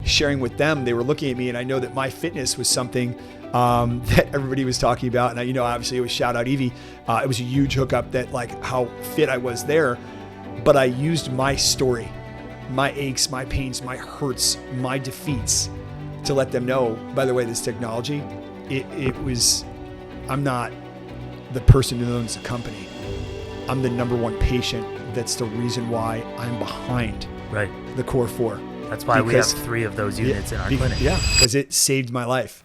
sharing with them, they were looking at me, and I know that my fitness was something that everybody was talking about. And obviously it was shout out Evie. It was a huge hookup that like how fit I was there, but I used my story, my aches, my pains, my hurts, my defeats to let them know, by the way, this technology, I'm not the person who owns the company. I'm the number one patient. That's the reason why I'm behind the Core 4. That's why we have 3 of those units in our clinic. Yeah, because it saved my life.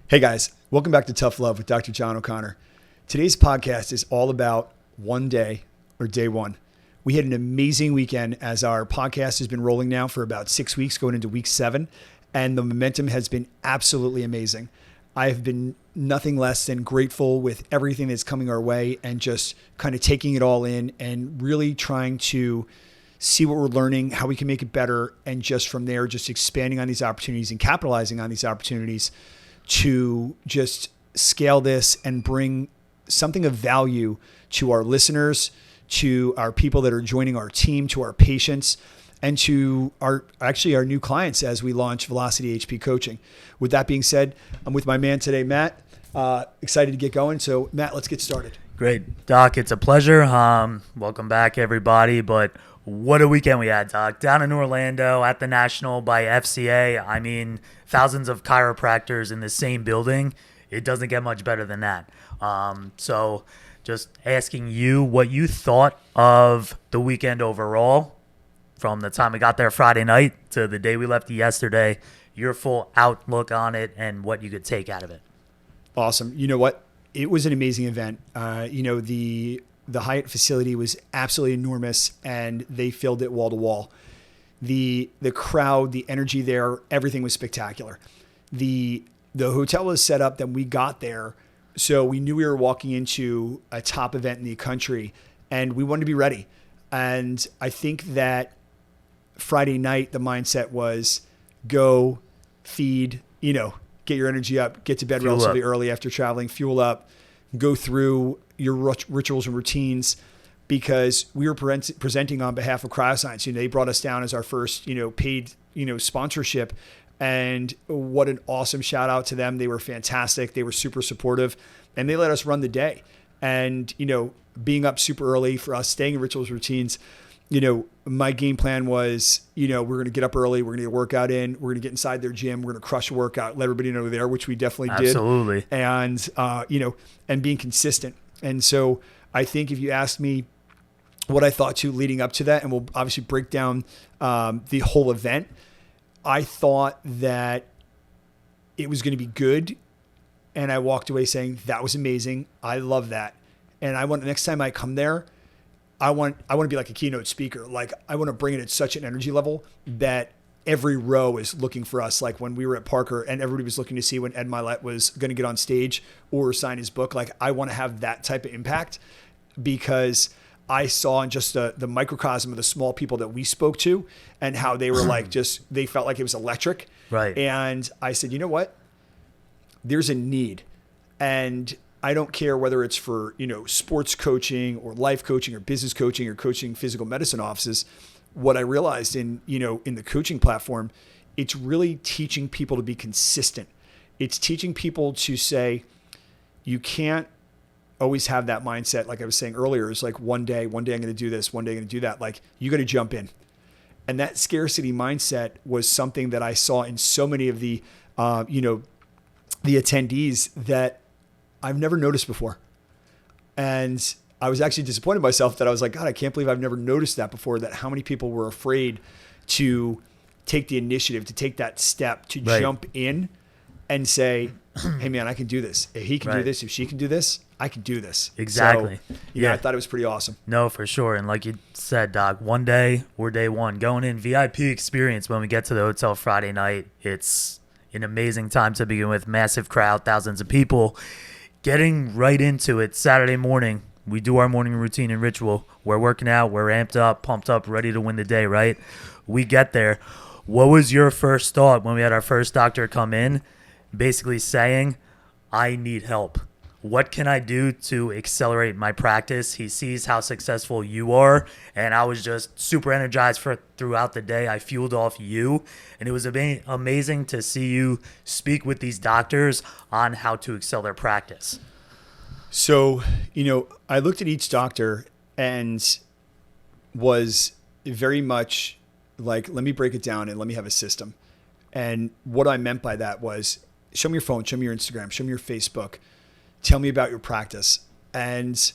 Hey guys, welcome back to Tough Love with Dr. John O'Connor. Today's podcast is all about one day, or day one. We had an amazing weekend as our podcast has been rolling now for about 6 weeks, going into week 7, and the momentum has been absolutely amazing. I have been nothing less than grateful with everything that's coming our way and just kind of taking it all in and really trying to see what we're learning, how we can make it better, and just from there, just expanding on these opportunities and capitalizing on these opportunities to just scale this and bring something of value to our listeners, to our people that are joining our team, to our patients, and to our new clients as we launch Velocity HP Coaching. With that being said, I'm with my man today, Matt. Excited to get going. So Matt, let's get started. Great. Doc, it's a pleasure. Welcome back, everybody. But what a weekend we had, Doc. Down in Orlando at the National by FCA. I mean, thousands of chiropractors in the same building. It doesn't get much better than that. So just asking you what you thought of the weekend overall from the time we got there Friday night to the day we left yesterday, your full outlook on it and what you could take out of it. Awesome. You know what? It was an amazing event. The Hyatt facility was absolutely enormous, and they filled it wall to wall. The crowd, the energy there, everything was spectacular. The hotel was set up that we got there, so we knew we were walking into a top event in the country, and we wanted to be ready. And I think that Friday night, the mindset was go, feed, get your energy up, get to bed relatively early after traveling, fuel up, go through your rituals and routines, because we were presenting on behalf of Cryoscience. They brought us down as our first, paid, sponsorship. And what an awesome shout out to them. They were fantastic. They were super supportive, and they let us run the day. And, being up super early for us, staying in rituals, routines, my game plan was, we're going to get up early. We're going to get a workout in. We're going to get inside their gym. We're going to crush a workout, let everybody know there, which we definitely did. Absolutely. And, and being consistent. And so I think if you asked me what I thought leading up to that, and we'll obviously break down the whole event, I thought that it was going to be good. And I walked away saying, that was amazing. I love that. And I want, next time I come there, I want to be like a keynote speaker. Like, I want to bring it at such an energy level that every row is looking for us. Like when we were at Parker and everybody was looking to see when Ed Milet was going to get on stage or sign his book. Like, I want to have that type of impact, because I saw in just the microcosm of the small people that we spoke to and how they were like, they felt like it was electric. Right. And I said, you know what? There's a need. And I don't care whether it's for, sports coaching or life coaching or business coaching or coaching physical medicine offices. What I realized in the coaching platform, it's really teaching people to be consistent. It's teaching people to say, you can't always have that mindset. Like I was saying earlier, it's like one day I'm going to do this, one day I'm going to do that. Like, you got to jump in. And that scarcity mindset was something that I saw in so many of the attendees that I've never noticed before. And I was actually disappointed in myself that I was like, God, I can't believe I've never noticed that before, that how many people were afraid to take the initiative, to take that step, to jump in and say, hey man, I can do this. If he can do this, if she can do this, I can do this. Exactly. So, yeah, I thought it was pretty awesome. No, for sure. And like you said, Doc, one day, we're day one. Going in VIP experience when we get to the hotel Friday night. It's an amazing time to begin with. Massive crowd, thousands of people. Getting right into it Saturday morning, we do our morning routine and ritual. We're working out. We're amped up, pumped up, ready to win the day, right? We get there. What was your first thought when we had our first doctor come in, basically saying, I need help? what can I do to accelerate my practice? He sees how successful you are, and I was just super energized throughout the day. I fueled off you, and it was amazing to see you speak with these doctors on how to excel their practice. So, I looked at each doctor and was very much like, let me break it down and let me have a system. And what I meant by that was, show me your phone, show me your Instagram, show me your Facebook, tell me about your practice. And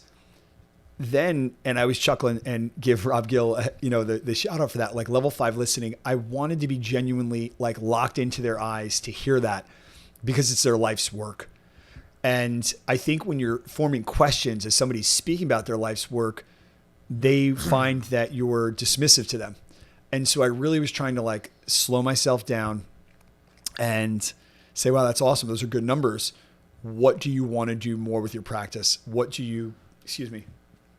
then, and I was chuckling and give Rob Gill, the shout out for that, like level 5 listening. I wanted to be genuinely like locked into their eyes to hear that, because it's their life's work. And I think when you're forming questions as somebody's speaking about their life's work, they find that you're dismissive to them. And so I really was trying to like slow myself down and say, wow, that's awesome. Those are good numbers. What do you want to do more with your practice? What do you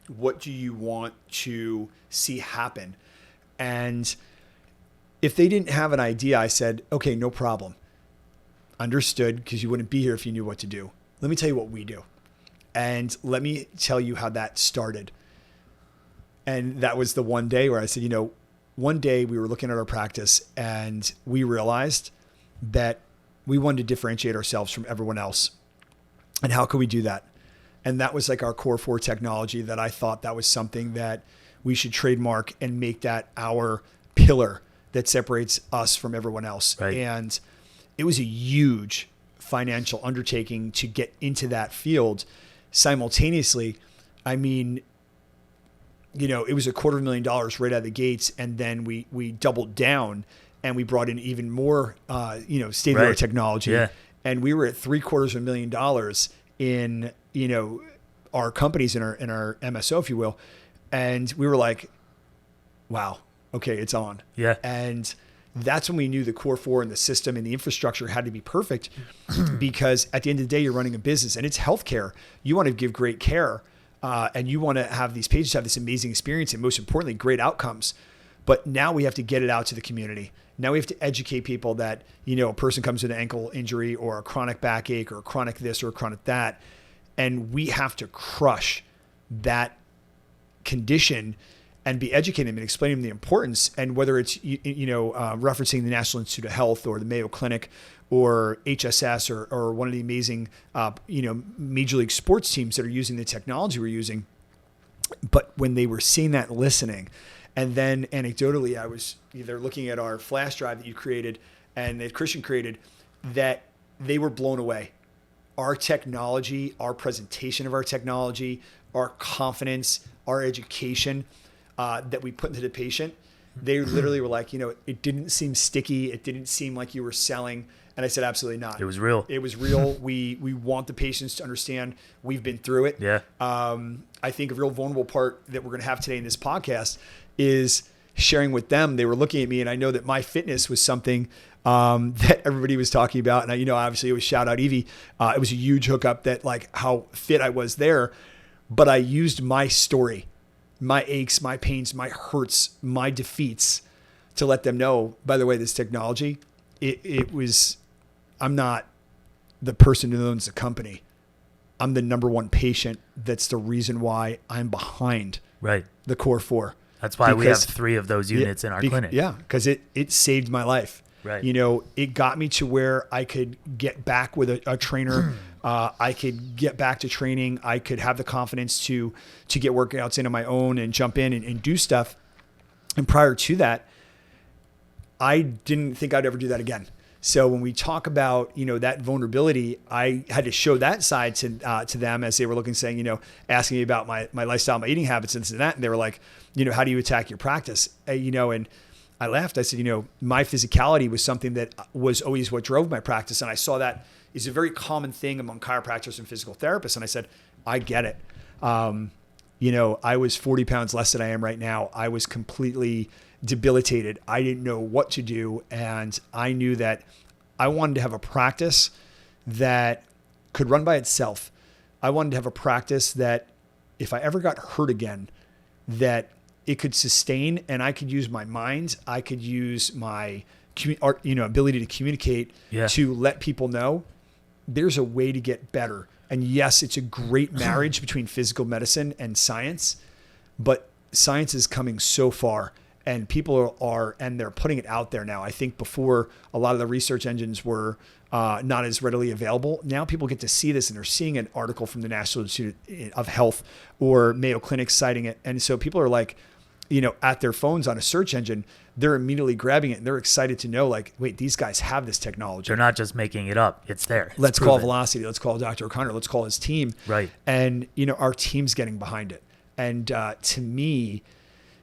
want to see happen? And if they didn't have an idea, I said, okay, no problem. Understood, because you wouldn't be here if you knew what to do. Let me tell you what we do. And let me tell you how that started. And that was the one day where I said, one day we were looking at our practice and we realized that we wanted to differentiate ourselves from everyone else. And how could we do that? And that was like our Core 4 technology, that I thought that was something that we should trademark and make that our pillar that separates us from everyone else. Right. And it was a huge financial undertaking to get into that field. Simultaneously, I mean, it was $250,000 right out of the gates. And then we doubled down and we brought in even more, state-of-the-art technology. Yeah. And we were at $750,000 in, our companies in our MSO, if you will. And we were like, wow, okay, it's on. Yeah. And that's when we knew the Core 4 and the system and the infrastructure had to be perfect, because at the end of the day, you're running a business and it's healthcare. You want to give great care, and you want to have these patients have this amazing experience and, most importantly, great outcomes. But now we have to get it out to the community. Now we have to educate people that, a person comes with an ankle injury or a chronic backache or a chronic this or a chronic that, and we have to crush that condition and be educating them and explaining them the importance. And whether it's, referencing the National Institute of Health or the Mayo Clinic or HSS or one of the amazing, Major League sports teams that are using the technology we're using. But when they were seeing that, listening, and then anecdotally, I was either looking at our flash drive that you created and that Christian created, that they were blown away. Our technology, our presentation of our technology, our confidence, our education, that we put into the patient, they literally were like, it didn't seem sticky. It didn't seem like you were selling. And I said, absolutely not. It was real. It was real. We want the patients to understand we've been through it. Yeah. I think a real vulnerable part that we're going to have today in this podcast is sharing with them. They were looking at me, and I know that my fitness was something that everybody was talking about. And obviously always shout out Evie. It was a huge hookup, that like how fit I was there, but I used my story, my aches, my pains, my hurts, my defeats to let them know, by the way, this technology, I'm not the person who owns the company. I'm the number one patient. That's the reason why I'm behind the Core 4. That's why we have 3 of those units in our clinic. Yeah, because it saved my life. Right. It got me to where I could get back with a trainer. I could get back to training. I could have the confidence to get workouts in on my own and jump in and do stuff. And prior to that, I didn't think I'd ever do that again. So when we talk about, that vulnerability, I had to show that side to them as they were looking, saying, asking me about my lifestyle, my eating habits, and that. And they were like, how do you attack your practice? And I laughed. I said, my physicality was something that was always what drove my practice. And I saw that is a very common thing among chiropractors and physical therapists. And I said, I get it. I was 40 pounds less than I am right now. I was completely debilitated. I didn't know what to do. And I knew that I wanted to have a practice that could run by itself. I wanted to have a practice that if I ever got hurt again, that it could sustain, and I could use my mind. I could use my ability to communicate to let people know there's a way to get better. And yes, it's a great marriage between physical medicine and science, but science is coming so far, and people and they're putting it out there now. I think before, a lot of the research engines were not as readily available. Now people get to see this, and they're seeing an article from the National Institute of Health or Mayo Clinic citing it. And so people are like, at their phones on a search engine, they're immediately grabbing it, and they're excited to know, like, wait, these guys have this technology. They're not just making it up. It's there. It's let's call proven. Velocity. Let's call Dr. O'Connor. Let's call his team. Right. And, our team's getting behind it. And to me,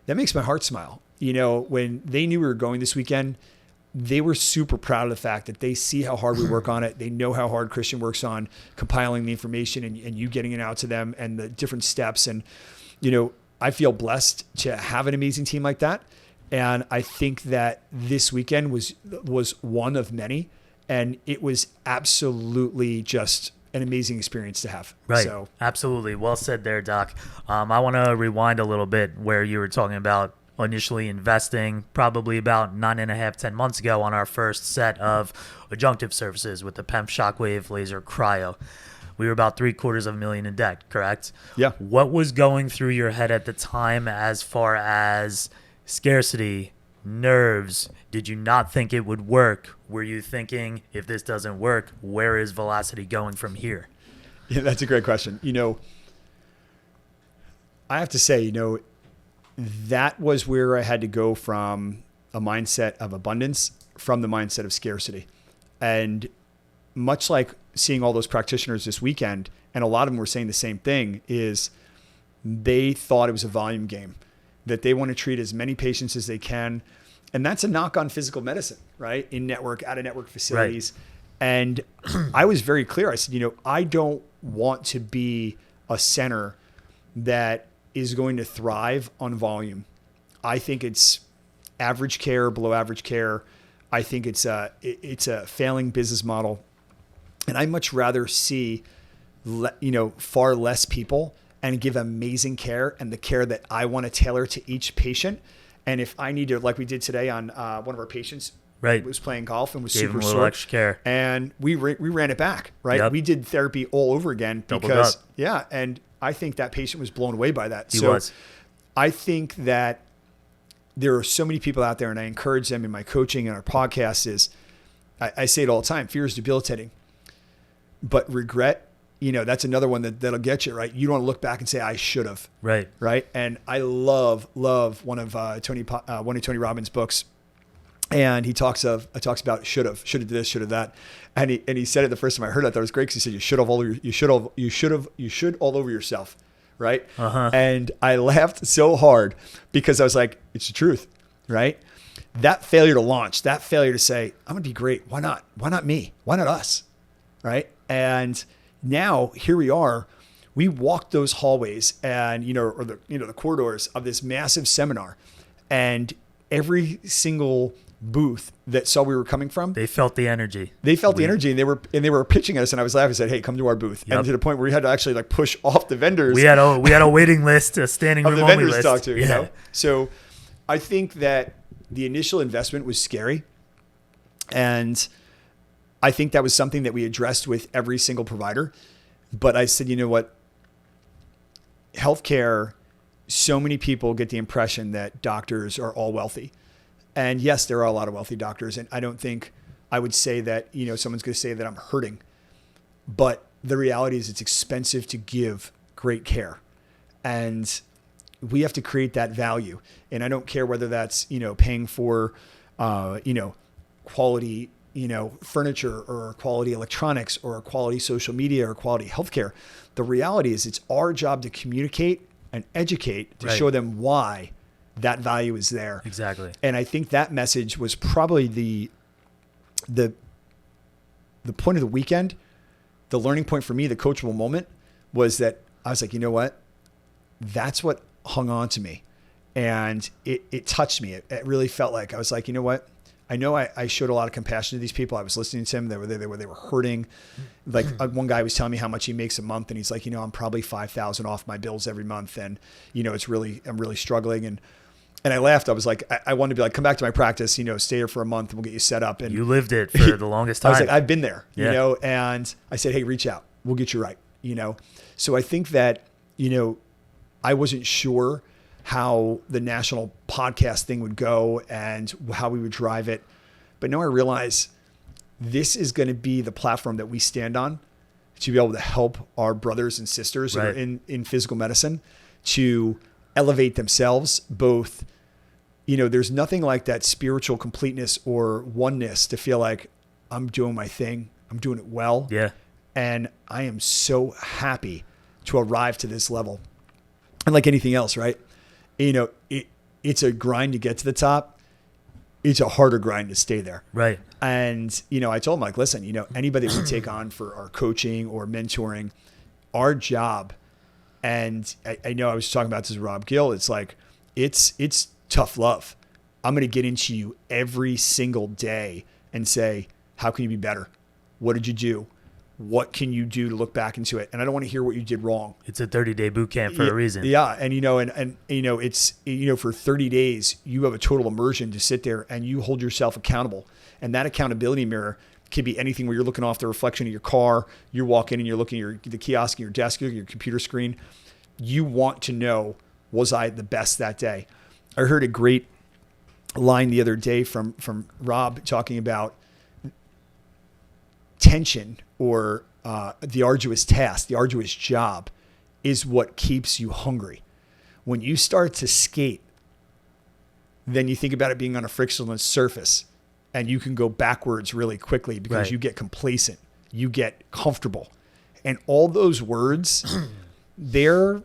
that makes my heart smile. When they knew we were going this weekend, they were super proud of the fact that they see how hard we work on it. They know how hard Christian works on compiling the information and you getting it out to them and the different steps. And, I feel blessed to have an amazing team like that. And I think that this weekend was one of many, and it was absolutely just an amazing experience to have. Right. So, absolutely. Well said there, Doc. I want to rewind a little bit where you were talking about initially investing probably about 10 months ago on our first set of adjunctive services with the PEMF Shockwave Laser Cryo. We were about $750,000 in debt, correct? Yeah. What was going through your head at the time as far as scarcity, nerves? Did you not think it would work? Were you thinking, if this doesn't work, where is Velocity going from here? Yeah, that's a great question. I have to say, that was where I had to go from a mindset of abundance from the mindset of scarcity. And much like seeing all those practitioners this weekend, and a lot of them were saying the same thing, is they thought it was a volume game, that they want to treat as many patients as they can. And that's a knock on physical medicine, right? In network, out of network facilities. Right. And I was very clear. I said, I don't want to be a center that is going to thrive on volume. I think it's average care, below average care. I think it's a failing business model. And I much rather see, far less people and give amazing care, and the care that I want to tailor to each patient. And if I need to, like we did today on one of our patients, right, was playing golf and was Gave super him a little sore, extra care, and we ran it back, right? Yep. We did therapy all over again because, and I think that patient was blown away by that. He was. I think that there are so many people out there, and I encourage them in my coaching and our podcast is, I say it all the time, fear is debilitating. But regret, that's another one that'll get you, right? You don't want to look back and say, I should have. Right. Right. And I love one of Tony Robbins' books. And he talks about should have did this, should have that. And he said it the first time I heard it, I thought it was great, because he said, you should all over yourself. Right. Uh-huh. And I laughed so hard because I was like, it's the truth. Right. That failure to launch, that failure to say, I'm going to be great. Why not? Why not me? Why not us? Right. And now here we are. We walked those hallways and, the corridors of this massive seminar, and every single booth that saw we were coming from, they felt the energy. They felt the energy, and they were pitching at us, and I was laughing. I said, "Hey, come to our booth." Yep. And to the point where we had to actually push off the vendors. We had a waiting list, a standing room of the only vendors list. to talk to. So I think that the initial investment was scary, and I think that was something that we addressed with every single provider. But I said, you know what? Healthcare, so many people get the impression that doctors are all wealthy. And yes, there are a lot of wealthy doctors. And I don't think I would say that, someone's going to say that I'm hurting. But the reality is it's expensive to give great care. And we have to create that value. And I don't care whether that's, paying for, quality, furniture or quality electronics or quality social media or quality healthcare. The reality is it's our job to communicate and educate to show them why that value is there. Exactly. And I think that message was probably the point of the weekend. The learning point for me, the coachable moment, was that I was like, you know what? That's what hung on to me. And it touched me. It really felt like, I was like, you know what? I know I showed a lot of compassion to these people. I was listening to them. They were hurting. Like one guy was telling me how much he makes a month, and he's like, I'm probably $5,000 off my bills every month, and I'm really struggling. And I laughed. I was like, I wanted to be like, come back to my practice, stay here for a month, and we'll get you set up. And you lived it for the longest time. I was like, I've been there, Yeah. and I said, hey, reach out. We'll get you right. So I think that, I wasn't sure how the national podcast thing would go and how we would drive it. But now I realize this is going to be the platform that we stand on to be able to help our brothers and sisters that are in physical medicine to elevate themselves both. There's nothing like that spiritual completeness or oneness to feel like I'm doing my thing. I'm doing it well. Yeah. And I am so happy to arrive to this level. And like anything else, right? It's a grind to get to the top. It's a harder grind to stay there. Right. And, I told him, like, listen, anybody that we take on for our coaching or mentoring, our job, and I know I was talking about this with Rob Gill, it's like, it's tough love. I'm going to get into you every single day and say, how can you be better? What did you do? What can you do to look back into it? And I don't want to hear what you did wrong. It's a 30-day boot camp for a reason. Yeah. And, it's, for 30 days, you have a total immersion to sit there and you hold yourself accountable. And that accountability mirror could be anything where you're looking off the reflection of your car, you walk in and you're looking at the kiosk in your desk, your computer screen. You want to know, was I the best that day? I heard a great line the other day from Rob talking about tension or the arduous task, the arduous job is what keeps you hungry. When you start to skate, then you think about it being on a frictionless surface and you can go backwards really quickly because you get complacent, you get comfortable. And all those words, they're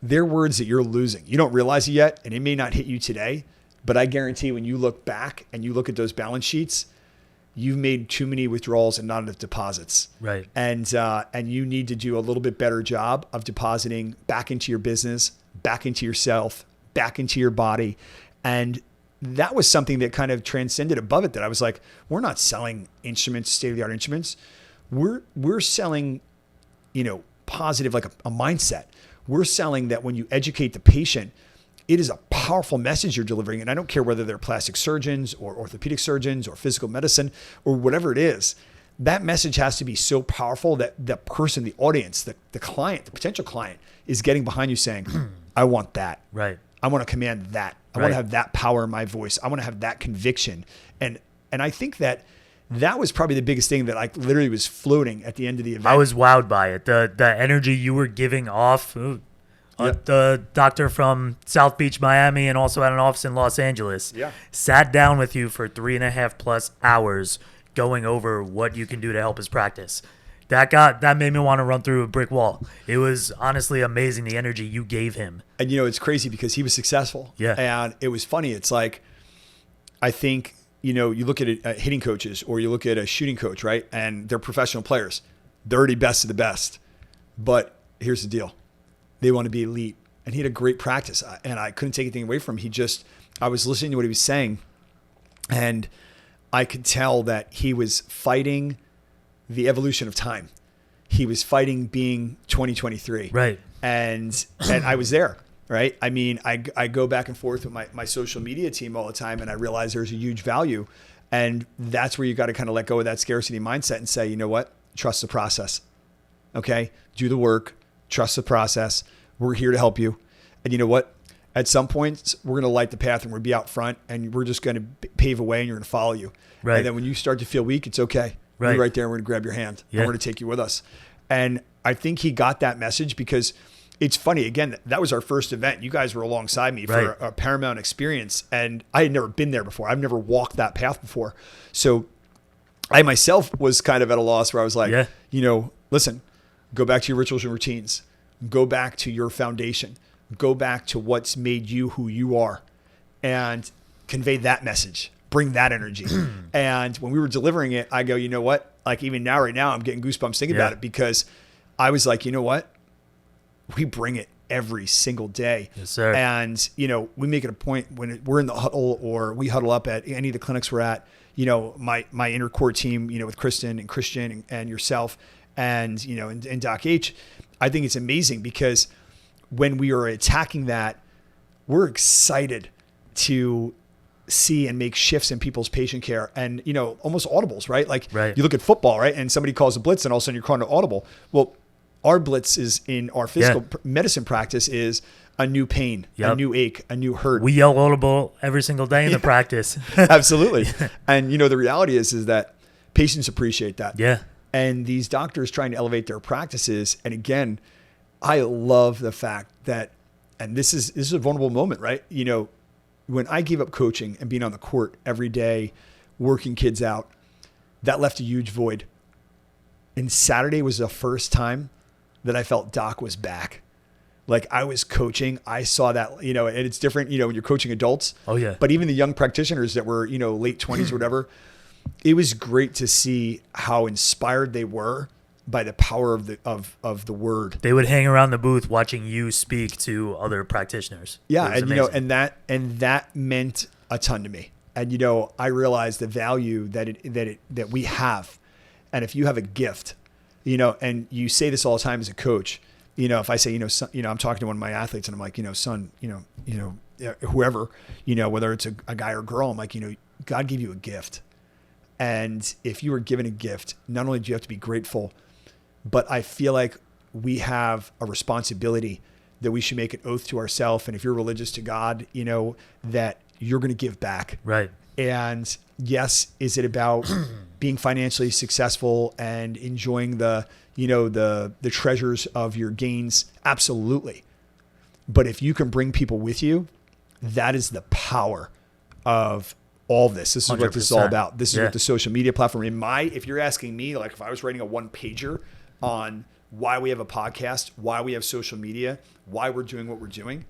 words that you're losing. You don't realize it yet, and it may not hit you today, but I guarantee when you look back and you look at those balance sheets, you've made too many withdrawals and not enough deposits. Right. And you need to do a little bit better job of depositing back into your business, back into yourself, back into your body. And that was something that kind of transcended above it, that I was like, we're not selling instruments, state-of-the-art instruments. We're selling, positive, like a mindset. We're selling that when you educate the patient, it is a powerful message you're delivering. And I don't care whether they're plastic surgeons or orthopedic surgeons or physical medicine or whatever it is. That message has to be so powerful that the person, the audience, the client, the potential client is getting behind you saying, I want that. Right. I want to command that. I want to have that power in my voice. I want to have that conviction. And I think that was probably the biggest thing that I literally was floating at the end of the event. I was wowed by it. The energy you were giving off. The doctor from South Beach, Miami, and also had an office in Los Angeles, sat down with you for 3.5+ hours going over what you can do to help his practice. That made me want to run through a brick wall. It was honestly amazing, the energy you gave him. And it's crazy because he was successful. Yeah. And it was funny. It's like, I think, you look at hitting coaches or you look at a shooting coach, right? And they're professional players. They're already best of the best. But here's the deal. They want to be elite. And he had a great practice. And I couldn't take anything away from him. I was listening to what he was saying. And I could tell that he was fighting the evolution of time. He was fighting being 2023. Right. And I was there, right? I mean, I go back and forth with my social media team all the time, and I realize there's a huge value. And that's where you got to kind of let go of that scarcity mindset and say, you know what? Trust the process. Okay? Do the work. Trust the process. We're here to help you. And you know what? At some point, we're going to light the path and we'll be out front and we're just going to pave a way and you're going to follow you. Right. And then when you start to feel weak, it's okay. Right. We're right there. We're going to grab your hand. Yeah. And we're going to take you with us. And I think he got that message because it's funny. Again, that was our first event. You guys were alongside me for a Paramount experience. And I had never been there before. I've never walked that path before. So I myself was kind of at a loss where I was like, listen, go back to your rituals and routines. Go back to your foundation. Go back to what's made you who you are and convey that message. Bring that energy. And when we were delivering it, I go, you know what? Like even now, right now, I'm getting goosebumps thinking about it because I was like, you know what? We bring it every single day. Yes, sir. And, we make it a point when we're in the huddle or we huddle up at any of the clinics we're at, my inner core team, with Kristen and Christian and yourself and, and Doc H, I think it's amazing because when we are attacking that, we're excited to see and make shifts in people's patient care and, almost audibles, right? Like Right. you look at football, right? And somebody calls a blitz and all of a sudden you're calling an audible. Well, our blitz is in our physical medicine practice is a new pain, a new ache, a new hurt. We yell audible every single day in the practice. Absolutely. And, the reality is that patients appreciate that. Yeah. And these doctors trying to elevate their practices. And again, I love the fact that, and this is a vulnerable moment, right? When I gave up coaching and being on the court every day, working kids out, that left a huge void. And Saturday was the first time that I felt Doc was back. Like I was coaching, I saw that, and it's different, when you're coaching adults. Oh yeah. But even the young practitioners that were, late 20s or whatever, it was great to see how inspired they were by the power of the word. They would hang around the booth watching you speak to other practitioners. Yeah, and that meant a ton to me. And I realized the value that we have. And if you have a gift, and you say this all the time as a coach, if I say, son, I'm talking to one of my athletes and I'm like, son, whoever, whether it's a guy or girl, I'm like, God gave you a gift. And if you were given a gift, not only do you have to be grateful, but I feel like we have a responsibility that we should make an oath to ourselves. And if you're religious to God, that you're going to give back. Right. And yes, is it about being financially successful and enjoying the treasures of your gains? Absolutely. But if you can bring people with you, that is the power of all this. This is 100%. What this is all about. This is what the social media platform if you're asking me, like if I was writing a one pager on why we have a podcast, why we have social media, why we're doing what we're doing,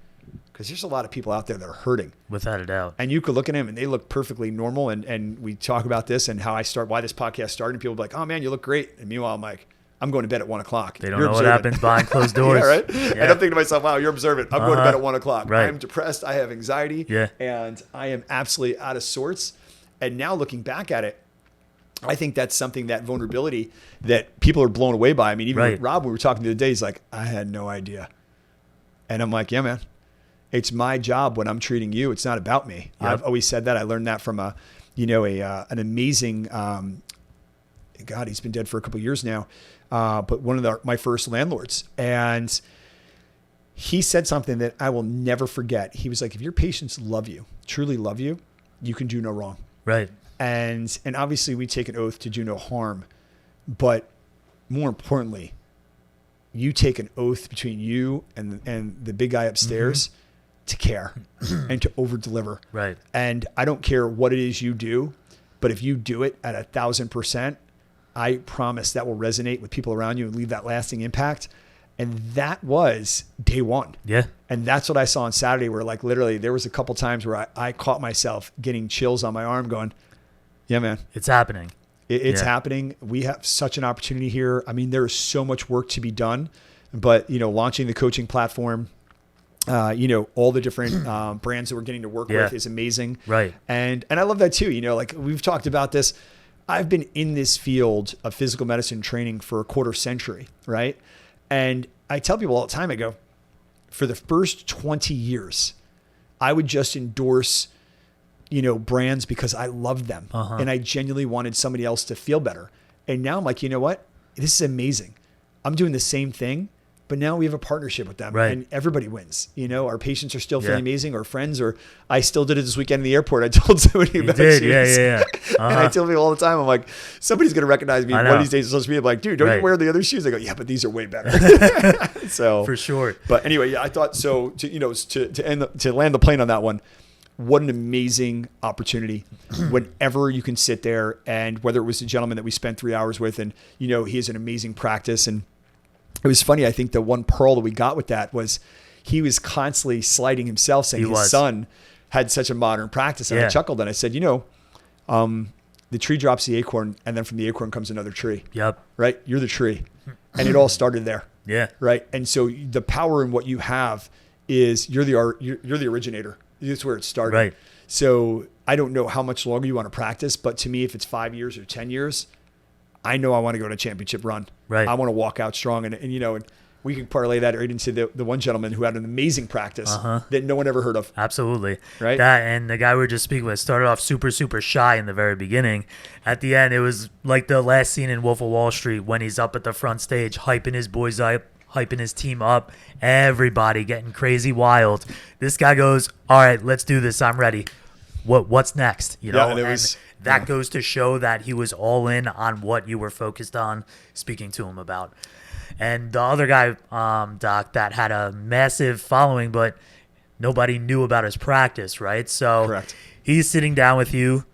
because there's a lot of people out there that are hurting. Without a doubt. And you could look at them and they look perfectly normal. And we talk about this and why this podcast started. And people are like, oh man, you look great. And meanwhile, I'm like, I'm going to bed at 1:00. They don't know what happens behind closed doors. Yeah, right? Yeah. And I'm thinking to myself, wow, you're observant. I'm going to bed at 1:00. Right. I'm depressed. I have anxiety. Yeah. And I am absolutely out of sorts. And now looking back at it, I think that's something, that vulnerability that people are blown away by. I mean, even with Rob, we were talking the other day, he's like, I had no idea. And I'm like, yeah, man, it's my job when I'm treating you. It's not about me. Yep. I've always said that. I learned that from an amazing, God, he's been dead for a couple of years now. But one of my first landlords, and he said something that I will never forget. He was like, if your patients love you, truly love you, you can do no wrong. Right. And obviously we take an oath to do no harm, but more importantly, you take an oath between you and the big guy upstairs to care and to over deliver. Right. And I don't care what it is you do, but if you do it at 1,000%, I promise that will resonate with people around you and leave that lasting impact. And that was day one. Yeah. And that's what I saw on Saturday, where like literally there was a couple times where I caught myself getting chills on my arm going, yeah, man, it's happening. It's happening. We have such an opportunity here. I mean, there is so much work to be done, but launching the coaching platform, all the different brands that we're getting to work with is amazing. Right. And I love that too. Like we've talked about this. I've been in this field of physical medicine training for a quarter century, right? And I tell people all the time, I go, for the first 20 years, I would just endorse, brands because I loved them. And I genuinely wanted somebody else to feel better. And now I'm like, you know what? This is amazing. I'm doing the same thing, but now we have a partnership with them and everybody wins. Our patients are still feeling amazing, our friends, or I still did it this weekend in the airport. I told somebody about it. Yeah. And I tell people all the time, I'm like, somebody's going to recognize me one of these days on social media. I'm like, dude, don't you wear the other shoes? I go, yeah, but these are way better. So for sure. But anyway, I thought so to land the plane on that one. What an amazing opportunity whenever you can sit there, and whether it was the gentleman that we spent 3 hours with, and he has an amazing practice. And it was funny. I think the one pearl that we got with that was he was constantly slighting himself, saying his son had such a modern practice. And I chuckled and I said, the tree drops the acorn, and then from the acorn comes another tree. Yep. Right. You're the tree. And it all started there. Yeah. Right. And so the power in what you have is you're the originator. That's where it started. Right. So I don't know how much longer you want to practice, but to me, if it's 5 years or 10 years, I know I want to go on a championship run. Right. I want to walk out strong. And we could parlay that right into the one gentleman who had an amazing practice that no one ever heard of. Absolutely. Right. And the guy we were just speaking with started off super, super shy in the very beginning. At the end, it was like the last scene in Wolf of Wall Street when he's up at the front stage, hyping his boys up, hyping his team up, everybody getting crazy wild. This guy goes, all right, let's do this. I'm ready. What's next? You know, and that goes to show that he was all in on what you were focused on speaking to him about. And the other guy, Doc, that had a massive following, but nobody knew about his practice, right? So Correct. He's sitting down with you.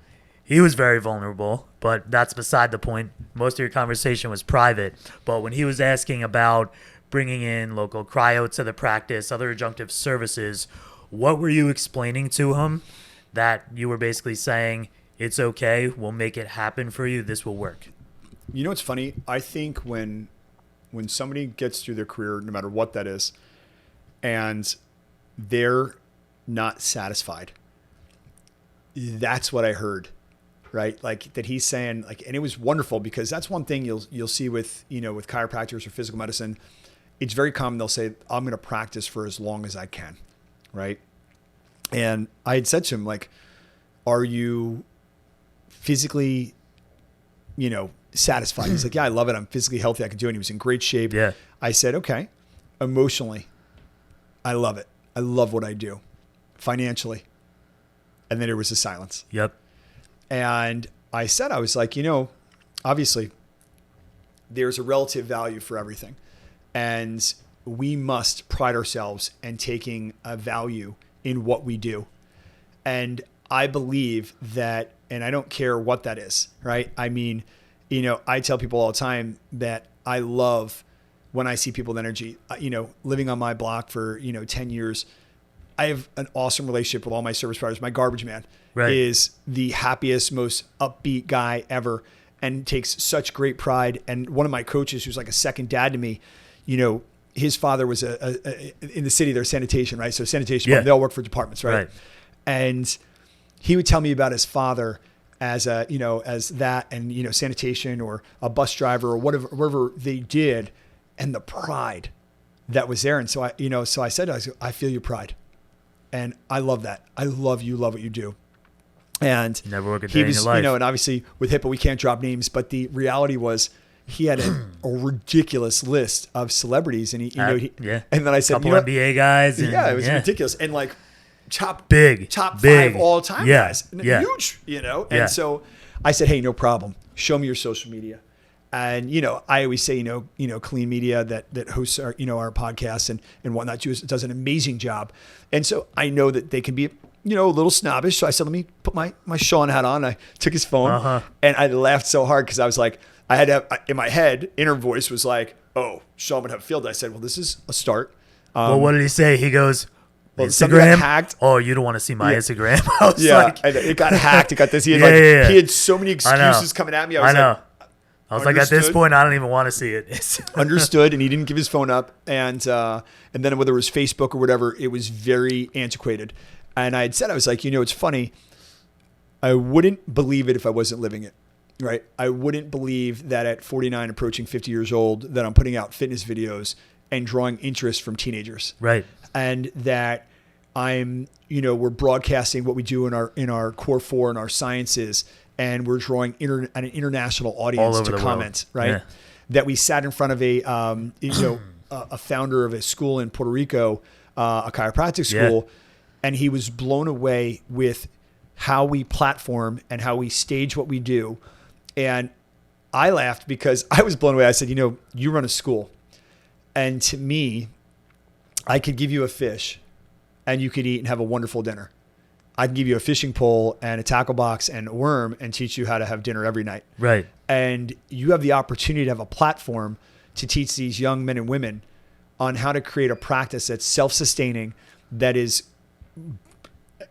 He was very vulnerable, but that's beside the point. Most of your conversation was private. But when he was asking about bringing in local cryo to the practice, other adjunctive services, what were you explaining to him that you were basically saying, it's okay, we'll make it happen for you, this will work? You know what's funny? I think when somebody gets through their career, no matter what that is, and they're not satisfied, that's what I heard, right? Like that he's saying, like, and it was wonderful because that's one thing you'll see with, you know, with chiropractors or physical medicine. It's very common. They'll say, I'm going to practice for as long as I can, right? And I had said to him, like, are you physically, you know, satisfied? He's like, yeah, I love it. I'm physically healthy. I can do it. And he was in great shape. Yeah. I said, okay. Emotionally, I love it. I love what I do. Financially. And then there was a silence. Yep. And I said, I was like, you know, obviously there's a relative value for everything. And we must pride ourselves in taking a value in what we do. And I believe that, and I don't care what that is, right? I mean, you know, I tell people all the time that I love when I see people with energy. You know, living on my block for, 10 years, I have an awesome relationship with all my service providers. My garbage man is the happiest, most upbeat guy ever and takes such great pride. And one of my coaches, who's like a second dad to me, you know, his father was in the city, there's sanitation, right? So sanitation, they all work for departments, right? And he would tell me about his father as as that, and, sanitation or a bus driver or whatever they did, and the pride that was there. And so I said, I feel your pride, and I love that. I love you, love what you do. And never work a day he in was, your life. and obviously with HIPAA, we can't drop names, but the reality was he had a ridiculous list of celebrities, and and then I said, couple NBA guys. And, it was ridiculous. And like, top big 5 all time guys, huge, Yeah. And so I said, hey, no problem. Show me your social media. And, I always say, Clean Media that hosts our, our podcasts and whatnot does an amazing job. And so I know that they can be, a little snobbish. So I said, let me put my Sean hat on. I took his phone and I laughed so hard because I was like, I had to, in my head, inner voice was like, oh, Sean would have field. I said, well, this is a start. Well, what did he say? He goes, Instagram hacked. Oh, you don't want to see my Instagram? I was it got hacked. It got this. He had he had so many excuses coming at me. I was like, at this point, I don't even want to see it. Understood, and he didn't give his phone up, and then whether it was Facebook or whatever, it was very antiquated. And I had said, I was like, it's funny. I wouldn't believe it if I wasn't living it, right? I wouldn't believe that at 49, approaching 50 years old, that I'm putting out fitness videos and drawing interest from teenagers, right? And that I'm, we're broadcasting what we do in our core 4 and our sciences, and we're drawing an international audience to comment, right? Yeah. That we sat in front of a founder of a school in Puerto Rico, a chiropractic school, and he was blown away with how we platform and how we stage what we do. And I laughed because I was blown away. I said, you run a school, and to me, I could give you a fish and you could eat and have a wonderful dinner. I can give you a fishing pole and a tackle box and a worm and teach you how to have dinner every night. Right. And you have the opportunity to have a platform to teach these young men and women on how to create a practice that's self-sustaining, that is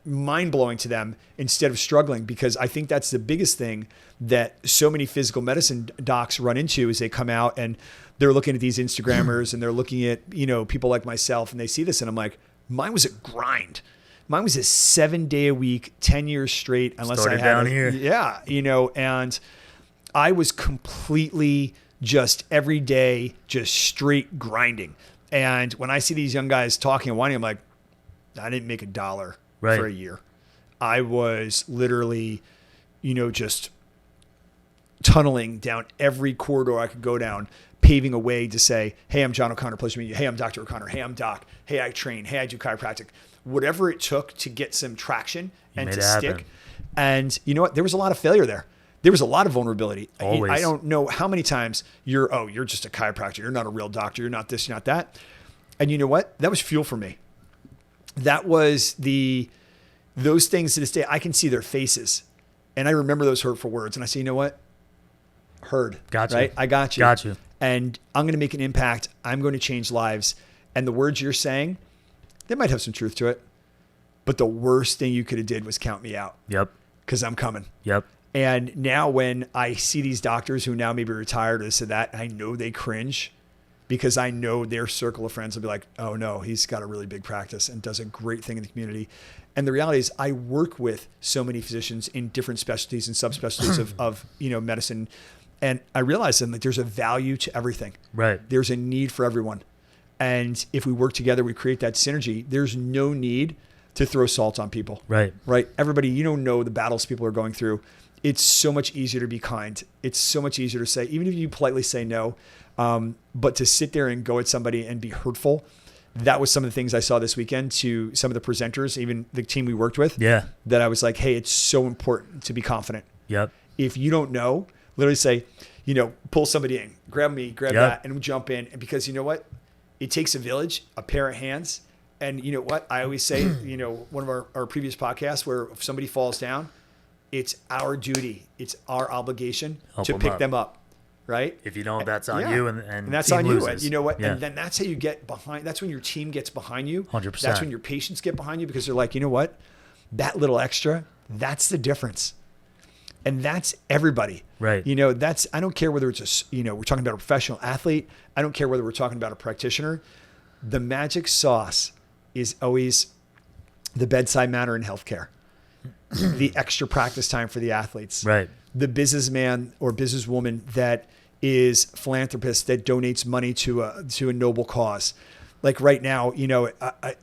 mind-blowing to them instead of struggling. Because I think that's the biggest thing that so many physical medicine docs run into is they come out and they're looking at these Instagrammers and they're looking at, people like myself, and they see this and I'm like, mine was a grind. Mine was a 7-day-a-week, 10 years straight, unless started I had down here. Yeah, and I was completely just every day, just straight grinding. And when I see these young guys talking and whining, I'm like, I didn't make $1 Right. for a year. I was literally, just tunneling down every corridor I could go down, paving a way to say, hey, I'm John O'Connor, pleasure to meet you. Hey, I'm Dr. O'Connor. Hey, I'm Doc. Hey, I train. Hey, I do chiropractic. Whatever it took to get some traction and made to it happen. stick. And you know what? There was a lot of failure there. There was a lot of vulnerability. Always. I don't know how many times you're just a chiropractor. You're not a real doctor. You're not this, you're not that. And you know what? That was fuel for me. That was those things to this day, I can see their faces. And I remember those hurtful words. And I say, you know what? Heard. Got you. Right? I got you. Got you. And I'm going to make an impact. I'm going to change lives. And the words you're saying, they might have some truth to it. But the worst thing you could have did was count me out. Yep. Because I'm coming. Yep. And now when I see these doctors who now maybe retired or this or that, I know they cringe because I know their circle of friends will be like, oh no, he's got a really big practice and does a great thing in the community. And the reality is I work with so many physicians in different specialties and subspecialties of medicine. And I realize that there's a value to everything. Right. There's a need for everyone. And if we work together, we create that synergy. There's no need to throw salt on people. Right. Right. Everybody, you don't know the battles people are going through. It's so much easier to be kind. It's so much easier to say, even if you politely say no, but to sit there and go at somebody and be hurtful. That was some of the things I saw this weekend to some of the presenters, even the team we worked with. Yeah. That I was like, hey, it's so important to be confident. Yep. If you don't know, literally say, pull somebody in, grab me, grab Yep. that, and jump in. And because you know what? It takes a village, a pair of hands. And you know what? I always say, one of our previous podcasts where if somebody falls down, it's our duty. It's our obligation Help to them pick up. them up. Right? If you know that's on Yeah. you and that's team on you. loses. And you know what? Yeah. And then that's how you get behind. That's when your team gets behind you. 100%. That's when your patients get behind you because they're like, you know what? That little extra, that's the difference. And that's everybody. Right. I don't care whether it's we're talking about a professional athlete. I don't care whether we're talking about a practitioner. The magic sauce is always the bedside manner in healthcare, the extra practice time for the athletes, Right. the businessman or businesswoman that is philanthropist that donates money to a noble cause. Like right now,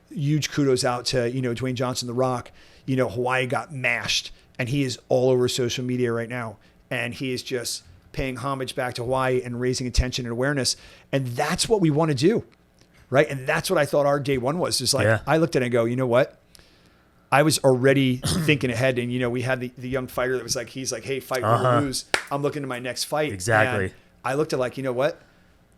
huge kudos out to, Dwayne Johnson, The Rock. Hawaii got mashed and he is all over social media right now. And he is just paying homage back to Hawaii and raising attention and awareness. And that's what we want to do. Right. And that's what I thought our day one was. Just like, Yeah. I looked at it and go, you know what? I was already thinking ahead. And, we had the young fighter that was like, he's like, hey, fight, win or lose. I'm looking to my next fight. Exactly. And I looked at like, you know what?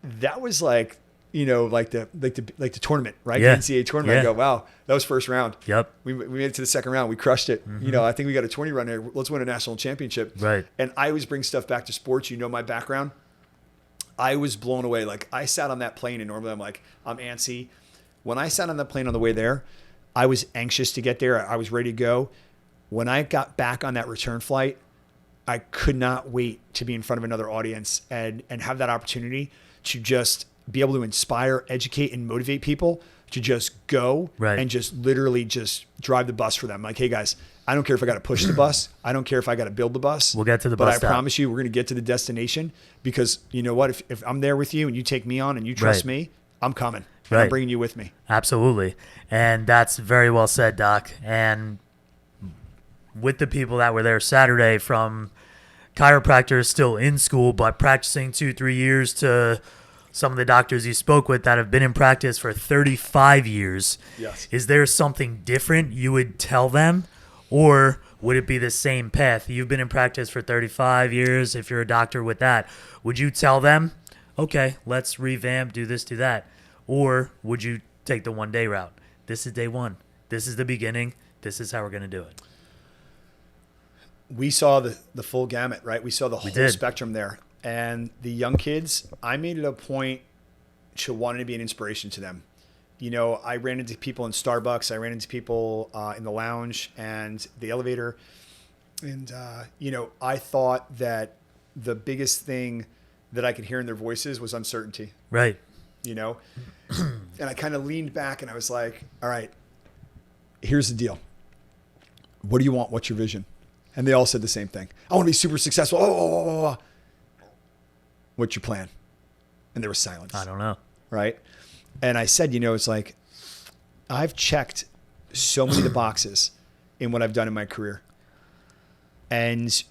That was like, like the tournament, right? Yeah. The NCAA tournament. I Yeah. go, wow, that was first round. Yep. We made it to the second round. We crushed it. I think we got a 20 run there. Let's win a national championship. Right. And I always bring stuff back to sports. My background. I was blown away. Like I sat on that plane and normally I'm like, I'm antsy. When I sat on that plane on the way there, I was anxious to get there. I was ready to go. When I got back on that return flight, I could not wait to be in front of another audience and have that opportunity to just be able to inspire, educate, and motivate people to just go Right. and just literally just drive the bus for them. Like, hey guys, I don't care if I got to push the bus. I don't care if I got to build the bus. We'll get to the but bus I stop. promise you, we're going to get to the destination because you know what? If I'm there with you and you take me on and you trust Right. me, I'm coming. And Right. I'm bringing you with me. Absolutely. And that's very well said, Doc. And with the people that were there Saturday, from chiropractors still in school but practicing 2-3 years to some of the doctors you spoke with that have been in practice for 35 years. Yes. Is there something different you would tell them? Or would it be the same path? You've been in practice for 35 years. If you're a doctor with that, would you tell them, okay, let's revamp, do this, do that? Or would you take the 1 day route? This is day one. This is the beginning. This is how we're going to do it. We saw the full gamut, right? We saw the whole did. spectrum there. And the young kids, I made it a point to wanting to be an inspiration to them. I ran into people in Starbucks. I ran into people in the lounge and the elevator. And, I thought that the biggest thing that I could hear in their voices was uncertainty, Right. And I kind of leaned back and I was like, all right, here's the deal. What do you want? What's your vision? And they all said the same thing. I want to be super successful. Oh. What's your plan? And there was silence. I don't know. Right. And I said, it's like, I've checked so many of the boxes in what I've done in my career. And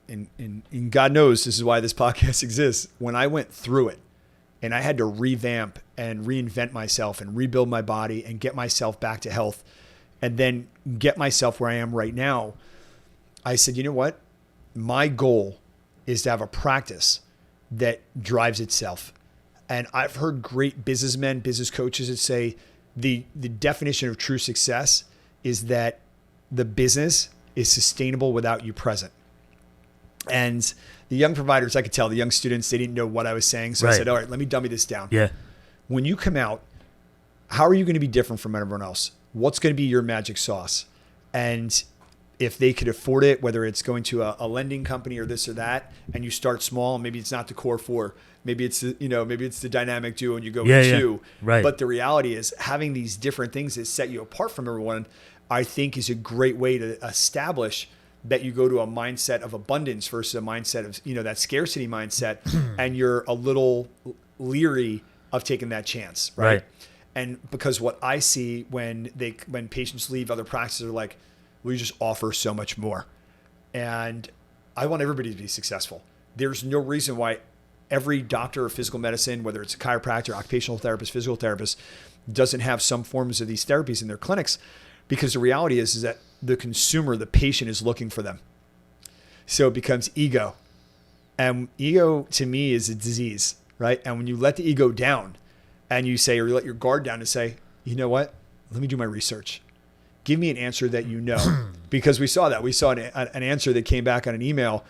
and God knows this is why this podcast exists. When I went through it and I had to revamp and reinvent myself and rebuild my body and get myself back to health and then get myself where I am right now, I said, you know what? My goal is to have a practice that drives itself. And I've heard great businessmen, business coaches that say the definition of true success is that the business is sustainable without you present. And the young providers, I could tell, the young students, they didn't know what I was saying. So I said, all right, let me dummy this down. Yeah. When you come out, how are you going to be different from everyone else? What's going to be your magic sauce? And if they could afford it, whether it's going to a lending company or this or that, and you start small, maybe it's not the core four, maybe it's the dynamic duo and you go with two. Right. But the reality is having these different things that set you apart from everyone, I think is a great way to establish that you go to a mindset of abundance versus a mindset of, that scarcity mindset, and you're a little leery of taking that chance. Right. And because what I see when patients leave other practices are like, we just offer so much more. And I want everybody to be successful. There's no reason why every doctor of physical medicine, whether it's a chiropractor, occupational therapist, physical therapist, doesn't have some forms of these therapies in their clinics, because the reality is that the consumer, the patient, is looking for them. So it becomes ego. And ego to me is a disease, right? And when you let the ego down and you say, or you let your guard down and say, you know what? Let me do my research. Give me an answer that you know. Because we saw that. We saw an answer that came back on an email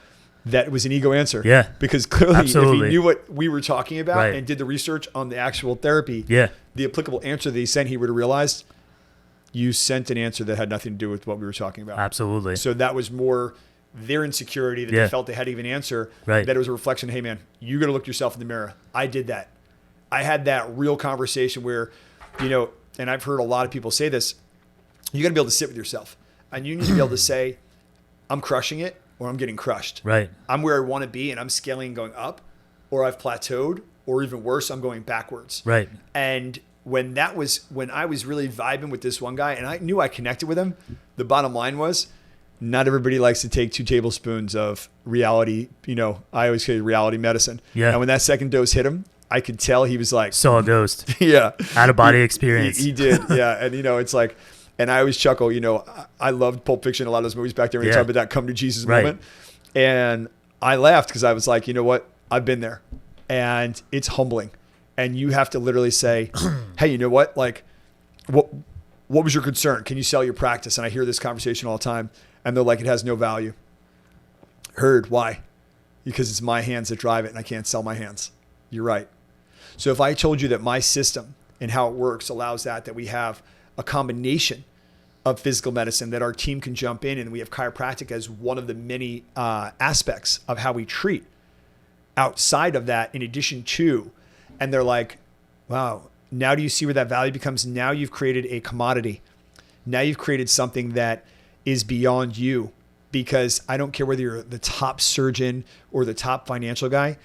that was an ego answer. Yeah. Because clearly, Absolutely. if he knew what we were talking about Right. and did the research on the actual therapy, Yeah. the applicable answer that he sent, he would have realized you sent an answer that had nothing to do with what we were talking about. Absolutely. So that was more their insecurity that they felt they had to give an answer. Right. That it was a reflection, hey man, you got to look yourself in the mirror. I did that. I had that real conversation where, and I've heard a lot of people say this, you got to be able to sit with yourself, and you need to be able to say, I'm crushing it or I'm getting crushed. Right. I'm where I want to be and I'm scaling and going up, or I've plateaued, or even worse, I'm going backwards. Right. And when I was really vibing with this one guy and I knew I connected with him, the bottom line was not everybody likes to take 2 tablespoons of reality. I always say reality medicine. Yeah. And when that second dose hit him, I could tell he was like, Saw a ghost. yeah, Out of body experience. He did. Yeah. And it's like, and I always chuckle, I loved Pulp Fiction, a lot of those movies back there when they talk about that come to Jesus moment. And I laughed because I was like, you know what? I've been there and it's humbling. And you have to literally say, hey, you know what? Like, what was your concern? Can you sell your practice? And I hear this conversation all the time. And they're like, it has no value. Heard. Why? Because it's my hands that drive it and I can't sell my hands. You're right. So if I told you that my system and how it works allows that we have a combination of physical medicine, that our team can jump in, and we have chiropractic as one of the many aspects of how we treat outside of that, in addition to, and they're like, wow, now do you see where that value becomes? Now you've created a commodity. Now you've created something that is beyond you, because I don't care whether you're the top surgeon or the top financial guy,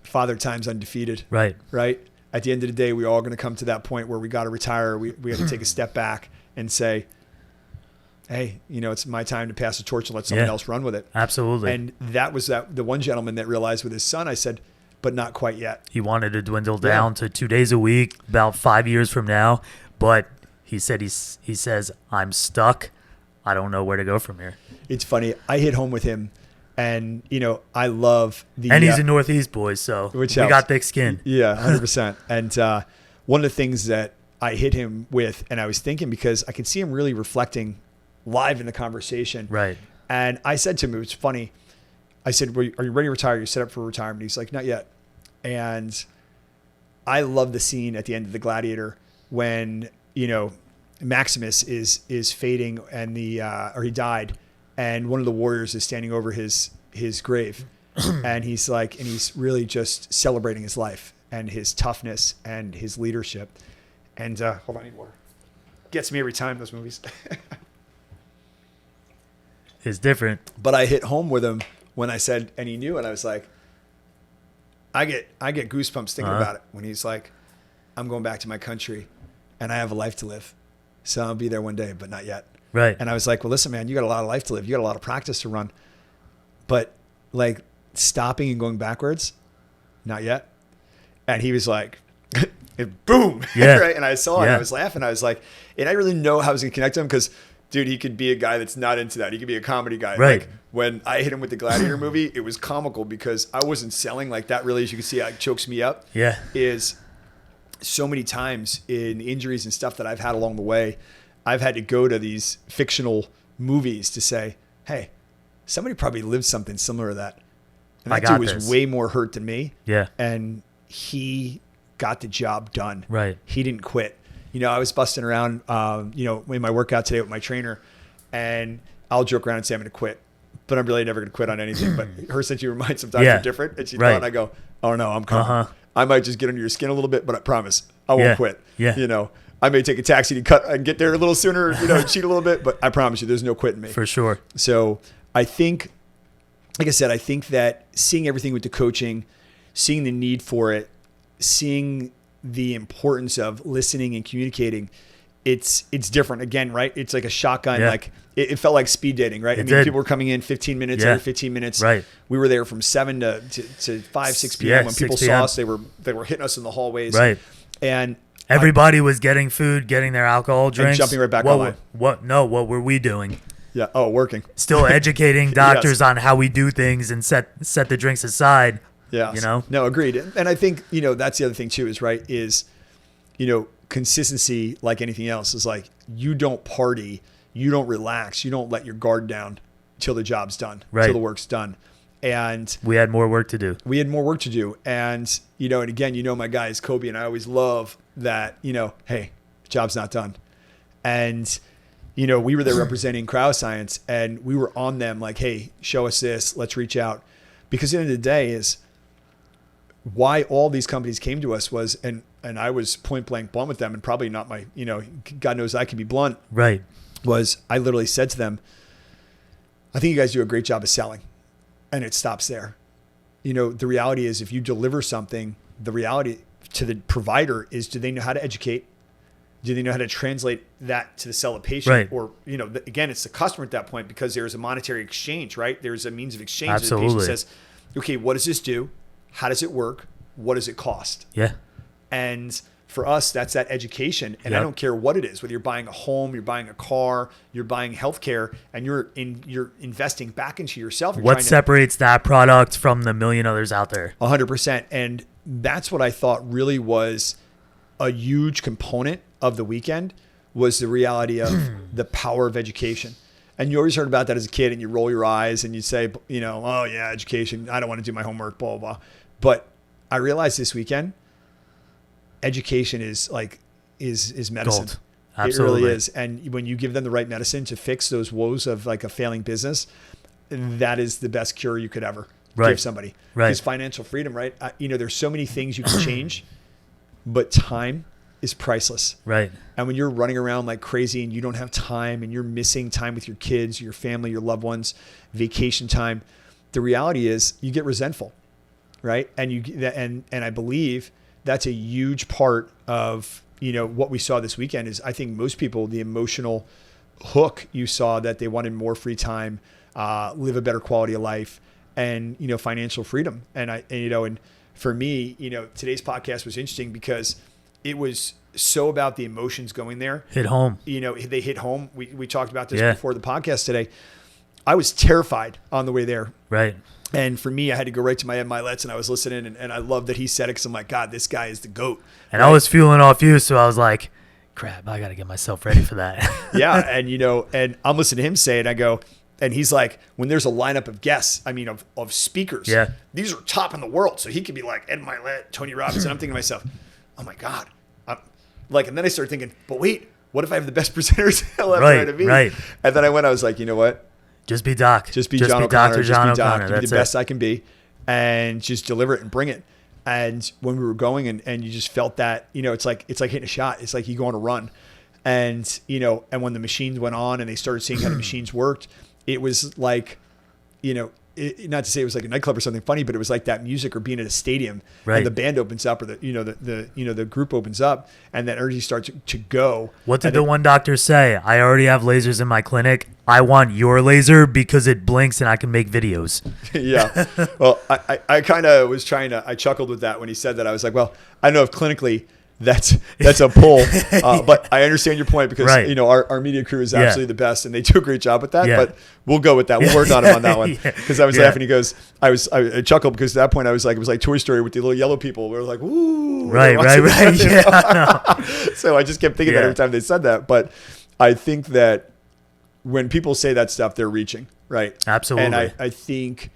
Father Time's undefeated. Right. Right. At the end of the day, we're all going to come to that point where we got to retire. We have to take a step back and say, hey, it's my time to pass the torch and let someone else run with it. Absolutely. And that was the one gentleman that realized with his son. I said, but not quite yet. He wanted to dwindle down to 2 days a week about 5 years from now. But he said, he says, I'm stuck. I don't know where to go from here. It's funny. I hit home with him. And, I love the... And he's a Northeast boy, so we got thick skin. Yeah, 100%. And one of the things that I hit him with, and I was thinking, because I could see him really reflecting live in the conversation. Right. And I said to him, it was funny. I said, are you ready to retire? You're set up for retirement. He's like, not yet. And I love the scene at the end of The Gladiator when, Maximus is fading and or he died. And one of the warriors is standing over his grave. And he's really just celebrating his life and his toughness and his leadership. And hold on, I need water. Gets me every time, those movies. It's different. But I hit home with him when I said, and he knew, and I was like, I get goosebumps thinking about it when he's like, I'm going back to my country and I have a life to live. So I'll be there one day, but not yet. Right. And I was like, well, listen, man, you got a lot of life to live. You got a lot of practice to run. But like stopping and going backwards, not yet. And he was like, boom. Yeah. Right. And I saw it. Yeah. I was laughing. I was like, and I really know how I was going to connect to him because, dude, he could be a guy that's not into that. He could be a comedy guy. Right. Like when I hit him with the Gladiator movie, it was comical because I wasn't selling like that. Really, as you can see, it chokes me up. Yeah. Is so many times in injuries and stuff that I've had along the way, I've had to go to these fictional movies to say, hey, somebody probably lived something similar to that. And that dude was way more hurt than me. Yeah. And he got the job done. Right. He didn't quit. You know, I was busting around, in my workout today with my trainer, and I'll joke around and say I'm going to quit, but I'm really never going to quit on anything. But her sense of your mind sometimes are different. And she thought, and I go, oh no, I'm coming. I might just get under your skin a little bit, but I promise I won't quit. Yeah. You know, I may take a taxi to cut and get there a little sooner, cheat a little bit, but I promise you there's no quitting me. For sure. So I think, like I said, I think that seeing everything with the coaching, seeing the need for it, seeing the importance of listening and communicating, it's different again, right? It's like a shotgun. Yeah. Like it felt like speed dating, right? People were coming in 15 minutes, every 15 minutes. Right. We were there from 7 to 5, 6 p.m. When people saw us, they were hitting us in the hallways. Right. And everybody was getting food, getting their alcohol drinks. And jumping right back online. What were we doing? Yeah. Oh, working. Still educating doctors on how we do things and set the drinks aside. Yeah. No, agreed. And I think, that's the other thing too is, consistency, like anything else, is like, you don't party, you don't relax, you don't let your guard down till the job's done, till the work's done. And we had more work to do. And, and again, my guys, Kobe, and I always love that, hey, job's not done. And, we were there representing Cryoscience, and we were on them like, hey, show us this, let's reach out. Because at the end of the day is why all these companies came to us was, and I was point blank blunt with them, and probably not my, God knows I can be blunt. Right. Was I literally said to them, I think you guys do a great job of selling. And it stops there. The reality is if you deliver something, the reality to the provider is, do they know how to educate? Do they know how to translate that to the sell a patient? Right. Or, again, it's the customer at that point because there's a monetary exchange, right? There's a means of exchange. Absolutely. The patient says, okay, what does this do? How does it work? What does it cost? Yeah. And for us, that's that education. And I don't care what it is, whether you're buying a home, you're buying a car, you're buying healthcare, and you're investing back into yourself. What separates that product from the million others out there? 100%. And that's what I thought really was a huge component of the weekend, was the reality of the power of education. And you always heard about that as a kid, and you roll your eyes and you say, oh yeah, education, I don't want to do my homework, blah, blah, blah. But I realized this weekend, education is medicine. Gold. Absolutely. It really is. And when you give them the right medicine to fix those woes of like a failing business, that is the best cure you could ever give somebody. Right. Because financial freedom, right? There's so many things you can change, but time is priceless. Right. And when you're running around like crazy and you don't have time and you're missing time with your kids, your family, your loved ones, vacation time, the reality is you get resentful, right? And I believe that's a huge part of, what we saw this weekend is, I think most people, the emotional hook you saw, that they wanted more free time, live a better quality of life, and, financial freedom. And for me, today's podcast was interesting because it was so about the emotions going there. Hit home. They hit home. We talked about this before the podcast today. I was terrified on the way there. Right. And for me, I had to go right to my Ed Milet's, and I was listening, and I love that he said it because I'm like, God, this guy is the GOAT. And right? I was fueling off you, so I was like, crap, I got to get myself ready for that. Yeah, and and I'm listening to him say it, and I go, and he's like, when there's a lineup of guests, of speakers, these are top in the world, so he could be like Ed Milet, Tony Robbins, and I'm thinking to myself, oh my God. And then I started thinking, but wait, what if I have the best presenters he'll ever have to be? Right. And then I was like, you know what? Just be Doc. Just be John O'Connor. Dr. John O'Connor. Be the best I can be, and just deliver it and bring it. And when we were going, and you just felt that, it's like hitting a shot. It's like you go on a run, and and when the machines went on and they started seeing how the machines worked, it was like, not to say it was like a nightclub or something funny, but it was like that music or being at a stadium Right. and the band opens up or the group opens up and that energy starts to go. What did the one doctor say? I already have lasers in my clinic. I want your laser because it blinks and I can make videos. Yeah. Well, I kind of was I chuckled with that when he said that. I was like, well, I don't know if clinically that's a pull, but I understand your point because, Right. our media crew is absolutely the best and they do a great job with that, Yeah. but we'll go with that. We'll work on him on that one. Yeah. Because I was laughing. He goes, I chuckled because at that point I was like, it was like Toy Story with the little yellow people. We were like, woo. Right. Yeah. I know. So I just kept thinking that every time they said that. But I think that when people say that stuff, they're reaching, right? Absolutely. And I think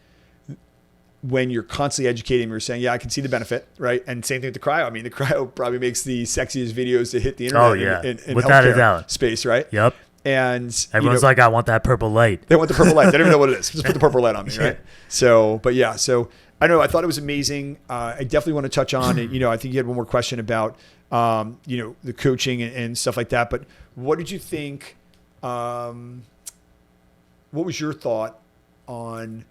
when you're constantly educating, you're saying, yeah, I can see the benefit, right? And same thing with the cryo. I mean, the cryo probably makes the sexiest videos to hit the internet Oh, yeah. in Without a healthcare doubt. space, right? Yep. And Everyone's like, I want that purple light. they want the purple light. They don't even know what it is. Just put the purple light on me, right? So, but yeah, so I don't know. I thought it was amazing. I definitely want to touch on it. I think you had one more question about, the coaching and stuff like that. But what did you think? What was your thought on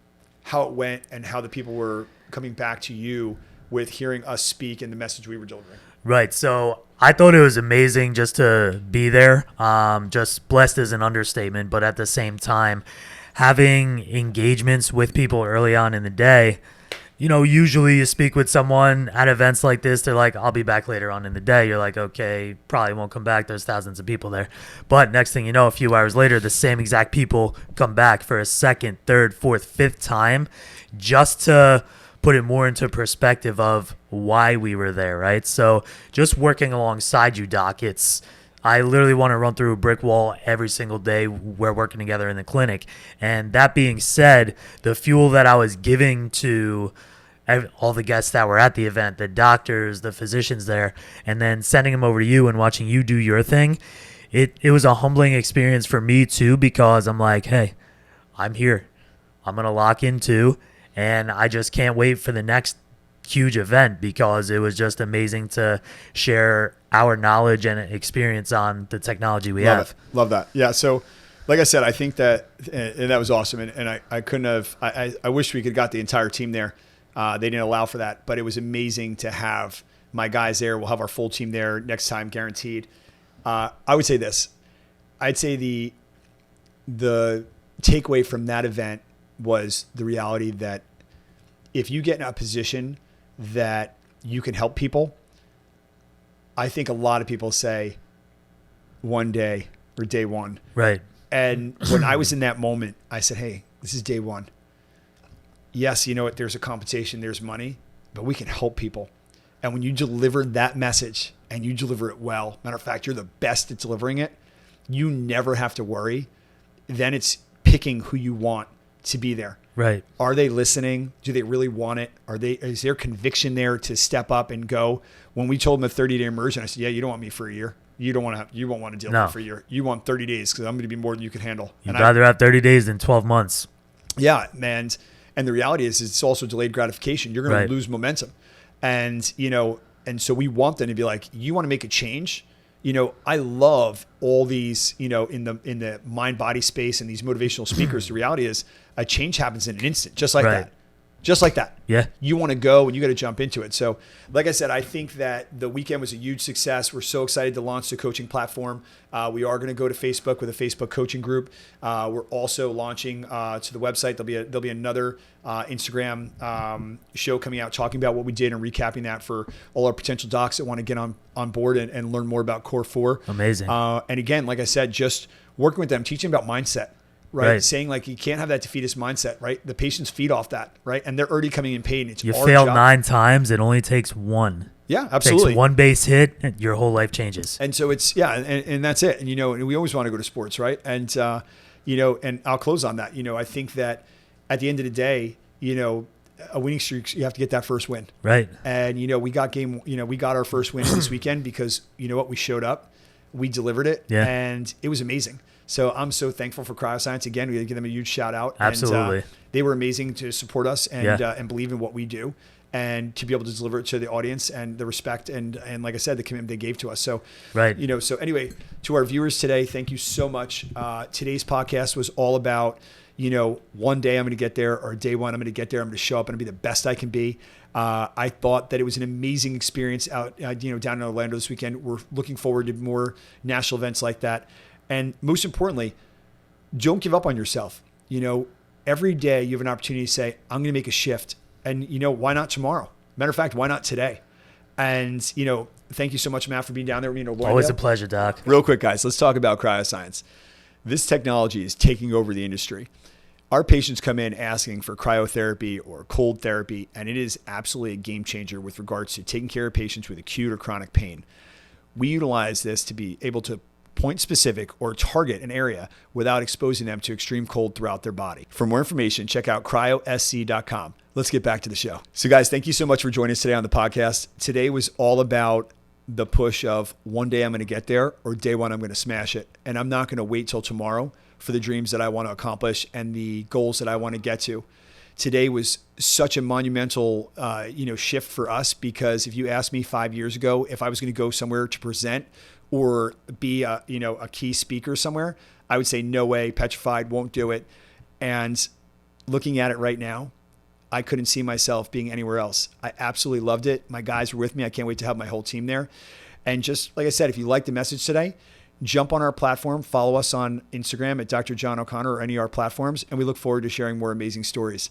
how it went and how the people were coming back to you with hearing us speak and the message we were delivering? Right. So I thought it was amazing just to be there. Just blessed is an understatement, but at the same time, having engagements with people early on in the day, usually you speak with someone at events like this, they're like, I'll be back later on in the day. You're like, okay, probably won't come back. There's thousands of people there. But next thing you know, a few hours later, the same exact people come back for a second, third, fourth, fifth time, just to put it more into perspective of why we were there, right? So just working alongside you, Doc, I literally want to run through a brick wall every single day we're working together in the clinic. And that being said, the fuel that I was giving to all the guests that were at the event, the doctors, the physicians there, and then sending them over to you and watching you do your thing, it was a humbling experience for me too, because I'm like, hey, I'm here. I'm going to lock into, and I just can't wait for the next huge event because it was just amazing to share our knowledge and experience on the technology we have. Love that. Yeah. So like I said, I think that, and that was awesome. And I couldn't have, I wish we could got the entire team there. They didn't allow for that, but it was amazing to have my guys there. We'll have our full team there next time, guaranteed. I would say this. I'd say the takeaway from that event was the reality that if you get in a position that you can help people, I think a lot of people say one day or day one. Right. And when I was in that moment, I said, hey, this is day one. Yes, you know what? There's a compensation, there's money, but we can help people. And when you deliver that message and you deliver it well, matter of fact, you're the best at delivering it, you never have to worry. Then it's picking who you want to be there. Right. Are they listening? Do they really want it? Is there conviction there to step up and go? When we told them a 30-day immersion, I said, yeah, you don't want me for a year. You won't want to deal with me for a year. You want 30 days because I'm going to be more than you can handle. You'd rather have 30 days than 12 months. Yeah, man. And the reality is it's also delayed gratification. You're going to lose momentum. And so we want them to be like, you want to make a change? I love all these, in the mind body space and these motivational speakers. The reality is a change happens in an instant, just like that. Just like that. Yeah. You want to go and you got to jump into it. So like I said, I think that the weekend was a huge success. We're so excited to launch the coaching platform. We are going to go to Facebook with a Facebook coaching group. We're also launching to the website. There'll be another Instagram show coming out talking about what we did and recapping that for all our potential docs that want to get on board and learn more about Core 4. Amazing. And again, like I said, just working with them, teaching about mindset. Right. Saying like you can't have that defeatist mindset, right? The patients feed off that, right? And they're already coming in pain. It's you our fail job. 9 times, it only takes one. Yeah, absolutely. Takes one base hit, and your whole life changes. And so it's and that's it. And and we always want to go to sports, right? And and I'll close on that. I think that at the end of the day, a winning streak, you have to get that first win. Right. And we got our first win this weekend because we showed up, we delivered it, and it was amazing. So I'm so thankful for Cryoscience. Again, we give them a huge shout out. Absolutely. And, they were amazing to support us and believe in what we do and to be able to deliver it to the audience and the respect and like I said, the commitment they gave to us. So, so anyway, to our viewers today, thank you so much. Today's podcast was all about, one day I'm going to get there, or day one I'm going to get there. I'm going to show up and be the best I can be. I thought that it was an amazing experience out, down in Orlando this weekend. We're looking forward to more national events like that. And most importantly, don't give up on yourself. Every day you have an opportunity to say, I'm going to make a shift. And, why not tomorrow? Matter of fact, why not today? And, thank you so much, Matt, for being down there. Always a pleasure, Doc. Real quick, guys, let's talk about cryoscience. This technology is taking over the industry. Our patients come in asking for cryotherapy or cold therapy, and it is absolutely a game changer with regards to taking care of patients with acute or chronic pain. We utilize this to be able to point specific or target an area without exposing them to extreme cold throughout their body. For more information, check out cryosc.com. Let's get back to the show. So guys, thank you so much for joining us today on the podcast. Today was all about the push of one day I'm going to get there, or day one I'm going to smash it. And I'm not going to wait till tomorrow for the dreams that I want to accomplish and the goals that I want to get to. Today was such a monumental, shift for us, because if you asked me 5 years ago if I was going to go somewhere to present or be a key speaker somewhere, I would say no way, petrified, won't do it. And looking at it right now, I couldn't see myself being anywhere else. I absolutely loved it. My guys were with me. I can't wait to have my whole team there. And just like I said, if you like the message today, jump on our platform, follow us on Instagram at Dr. John O'Connor or any of our platforms, and we look forward to sharing more amazing stories.